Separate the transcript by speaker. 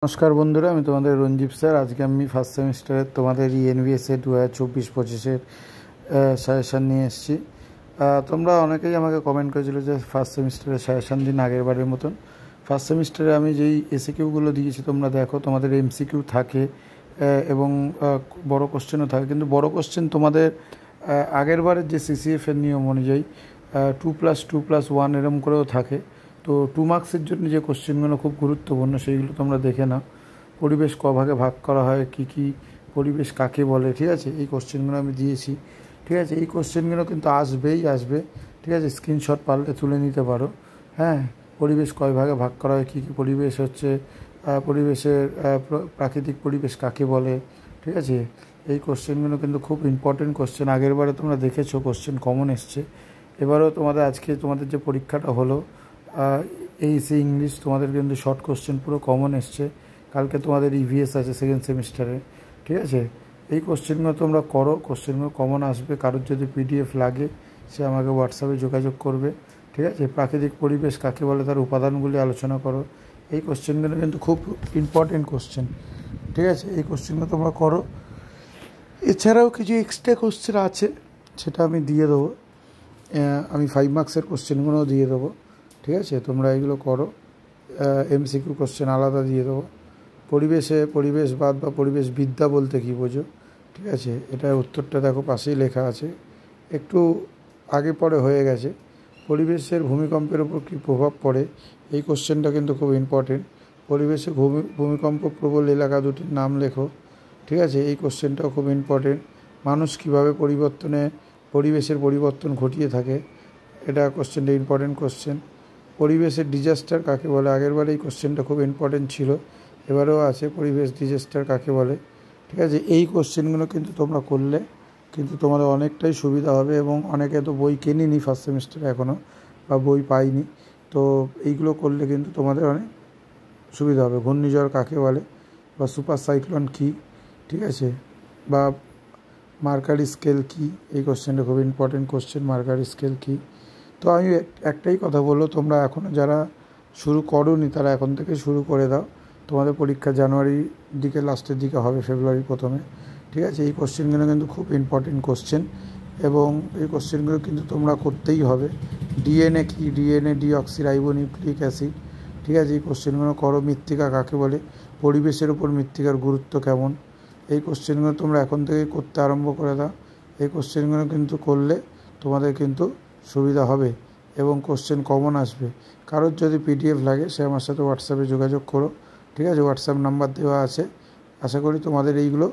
Speaker 1: নমস্কার বন্ধুরা, আমি তোমাদের রঞ্জীব স্যার। আজকে আমি ফার্স্ট সেমিস্টারের তোমাদের ইএনভিএসএ 2024-25-এর সাজেশান নিয়ে এসেছি। তোমরা অনেকেই আমাকে কমেন্ট করেছিল যে ফার্স্ট সেমিস্টারের সাজেশান দিন আগের বারের মতন। ফার্স্ট সেমিস্টারে আমি যেই এসিকিউগুলো দিয়েছি তোমরা দেখো, তোমাদের এমসিকিউ থাকে এবং বড় কোশ্চেনও থাকে, কিন্তু বড় কোশ্চেন তোমাদের আগের বারের যে সিসিএফের নিয়ম অনুযায়ী 2+2+1 এরম করেও থাকে। তো 2 মার্কসের জন্য যে কোশ্চেনগুলো খুব গুরুত্বপূর্ণ সেইগুলো তোমরা দেখে নাও। পরিবেশ কভাগে ভাগ করা হয়, কি পরিবেশ কাকে বলে, ঠিক আছে, এই কোশ্চেনগুলো আমি দিয়েছি। ঠিক আছে, এই কোশ্চেনগুলো কিন্তু আসবে, ঠিক আছে। স্ক্রিনশট পারলে তুলে নিতে পারো। হ্যাঁ, পরিবেশ কয় ভাগে ভাগ করা হয়, কী পরিবেশ হচ্ছে, পরিবেশের প্রাকৃতিক পরিবেশ কাকে বলে, ঠিক আছে। এই কোশ্চেনগুলো কিন্তু খুব ইম্পর্টেন্ট কোশ্চেন। আগের বারে তোমরা দেখেছো কোশ্চেন কমন এসছে। এবারেও তোমাদের যে পরীক্ষাটা হলো এইসি ইংলিশ, তোমাদের কিন্তু শর্ট কোশ্চেন পুরো কমন এসছে। কালকে তোমাদের ইভিএস আছে সেকেন্ড সেমিস্টারে, ঠিক আছে। এই কোশ্চেনগুলো তোমরা করো, কোশ্চেনগুলো কমন আসবে। কারোর যদি পিডিএফ লাগে সে আমাকে হোয়াটসঅ্যাপে যোগাযোগ করবে, ঠিক আছে। প্রাকৃতিক পরিবেশ কাকে বলে তার উপাদানগুলি আলোচনা করো। এই কোশ্চেনগুলো কিন্তু খুব ইম্পর্টেন্ট কোশ্চেন, ঠিক আছে। এই কোশ্চেনগুলো তোমরা করো। এছাড়াও কিছু এক্সট্রা কোশ্চেন আছে, সেটা আমি দিয়ে দেবো। আমি 5 মার্কসের কোশ্চেনগুলোও দিয়ে দেবো, ঠিক আছে। তোমরা এগুলো করো। এমসিকিউ কোশ্চেন আলাদা দিয়ে দেবো। পরিবেশবাদ বা পরিবেশবিদ্যা বলতে কী বোঝো, ঠিক আছে, এটার উত্তরটা দেখো পাশেই লেখা আছে, একটু আগে পরে হয়ে গেছে। পরিবেশের ভূমিকম্পের উপর কী প্রভাব পড়ে, এই কোশ্চেনটা কিন্তু খুব ইম্পর্টেন্ট। পরিবেশে ভূমিকম্প প্রবল এলাকা দুটির নাম লেখো, ঠিক আছে, এই কোশ্চেনটাও খুব ইম্পর্টেন্ট। মানুষ কীভাবে পরিবেশের পরিবর্তন ঘটিয়ে থাকে, এটা কোশ্চেনটা ইম্পর্টেন্ট কোশ্চেন। পরিবেশের ডিজাস্টার কাকে বলে, আগেরবার এই কোশ্চেনটা খুব ইম্পর্টেন্ট ছিল, এবারেও আছে, পরিবেশ ডিজাস্টার কাকে বলে, ঠিক আছে। এই কোশ্চেনগুলো কিন্তু তোমরা করলে কিন্তু তোমাদের অনেকটাই সুবিধা হবে। এবং অনেকে তো বই কেনেনি ফার্স্ট সেমিস্টারে এখনও, বা বই পাইনি, তো এইগুলো করলে কিন্তু তোমাদের অনেক সুবিধা হবে। ঘূর্ণিঝড় কাকে বলে বা সুপার সাইক্লোন কী, ঠিক আছে, বা মার্কারি স্কেল কী, এই কোশ্চেনটা খুব ইম্পর্টেন্ট কোশ্চেন। মার্কারি স্কেল কী। তো আমি একটাই কথা বলবো, তোমরা এখনও যারা শুরু করোনি তারা এখন থেকে শুরু করে দাও। তোমাদের পরীক্ষা জানুয়ারির দিকে, লাস্টের দিকে হবে, ফেব্রুয়ারি প্রথমে, ঠিক আছে। এই কোশ্চেনগুলো কিন্তু খুব ইম্পর্টেন্ট কোশ্চেন এবং এই কোশ্চেনগুলো কিন্তু তোমরা করতেই হবে। ডিএনএ কী, ডিএনএ ডিঅক্সিরাইবোনিউক্লিক অ্যাসিড, ঠিক আছে, এই কোশ্চেনগুলো করো। মৃত্তিকা কাকে বলে, পরিবেশের উপর মৃত্তিকার গুরুত্ব কেমন, এই কোশ্চেনগুলো তোমরা এখন থেকেই করতে আরম্ভ করে দাও। এই কোশ্চেনগুলো কিন্তু করলে তোমাদের কিন্তু সুবিধা হবে এবং কোশ্চেন কমন আসবে। কারোর যদি পিডিএফ লাগে সে আমার সাথে হোয়াটসঅ্যাপে যোগাযোগ করো, ঠিক আছে। হোয়াটসঅ্যাপ নাম্বার দেওয়া আছে। আশা করি তোমাদের এইগুলো